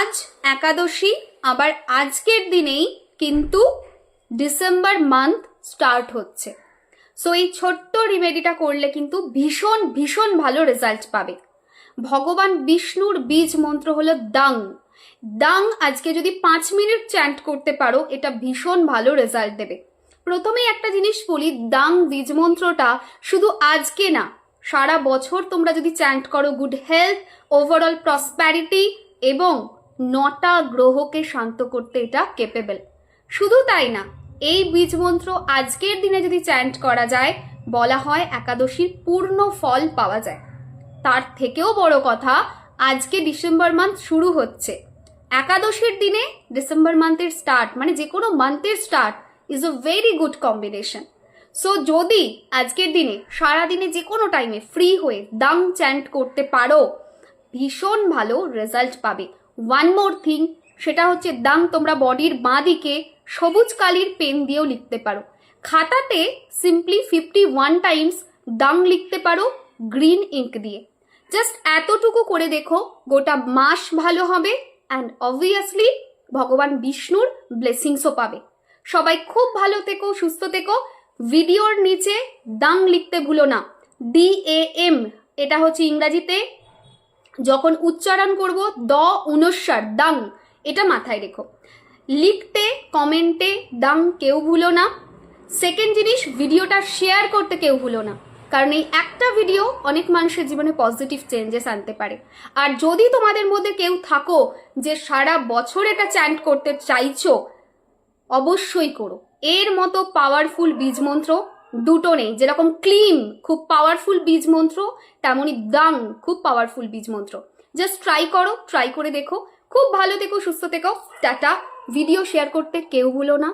আজ একাদশী, আবার আজকের দিনেই কিন্তু ডিসেম্বর মান্থ স্টার্ট হচ্ছে। সো এই ছোট্ট রিমেডিটা করলে কিন্তু ভীষণ ভীষণ ভালো রেজাল্ট পাবে। ভগবান বিষ্ণুর বীজ মন্ত্র হলো দাং। দাং আজকে যদি 5 মিনিট চ্যান্ট করতে পারো, এটা ভীষণ ভালো রেজাল্ট দেবে। প্রথমেই একটা জিনিস বলি, দাং বীজ মন্ত্রটা শুধু আজকে না, সারা বছর তোমরা যদি চ্যান্ট করো, গুড হেলথ, ওভারঅল প্রসপ্যারিটি এবং 9টা গ্রহকে শান্ত করতে এটা কেপেবল। শুধু তাই না, এই বীজ মন্ত্র আজকের দিনে যদি চ্যান্ট করা যায়, বলা হয় একাদশীর পূর্ণ ফল পাওয়া যায়। তার থেকেও বড় কথা, আজকে ডিসেম্বর মান্থ শুরু হচ্ছে। একাদশীর দিনে ডিসেম্বর মান্থের স্টার্ট, মানে যে কোনো মান্থের start is a very good combination. So যদি আজকের দিনে সারাদিনে যে কোনো টাইমে ফ্রি হয়ে দাং চ্যান্ট করতে পারো, ভীষণ ভালো রেজাল্ট পাবে। ওয়ান মোর থিং, সেটা হচ্ছে দাং তোমরা বডির বাঁ দিকে সবুজ কালির পেন দিয়েও লিখতে পারো। খাতাতে সিম্পলি 51 টাইমস দাং লিখতে পারো গ্রিন ইঙ্ক দিয়ে। জাস্ট এতটুকু করে দেখো, গোটা মাস ভালো হবে অ্যান্ড অবভিয়াসলি ভগবান বিষ্ণুর ব্লেসিংসও পাবে। সবাই খুব ভালো থেকো, সুস্থ থেকো। ভিডিওর নিচে দাং লিখতে ভুলো না, DAM, এটা হচ্ছে ইংরাজিতে যখন উচ্চারণ করব দ অনুস্বার দাং, এটা মাথায় রেখো। লিখতে কমেন্টে দাং কেউ ভুলো না। সেকেন্ড জিনিস, ভিডিওটা শেয়ার করতে কেউ ভুলো না, কারণ এই একটা ভিডিও অনেক মানুষের জীবনে পজিটিভ চেঞ্জেস আনতে পারে। আর যদি তোমাদের মধ্যে কেউ থাকো যে সারা বছর এটা চ্যান্ট করতে চাইছো, অবশ্যই করো। এর মতো পাওয়ারফুল বীজ মন্ত্র দুটো নেই। যেরকম ক্লিম খুব পাওয়ারফুল বীজ মন্ত্র, তেমনই দাং খুব পাওয়ারফুল বীজ মন্ত্র। জাস্ট ট্রাই করো, ট্রাই করে দেখো। খুব ভালো থেকো, সুস্থ থেকো, টাটা। ভিডিও শেয়ার করতে কেউ ভুলো না।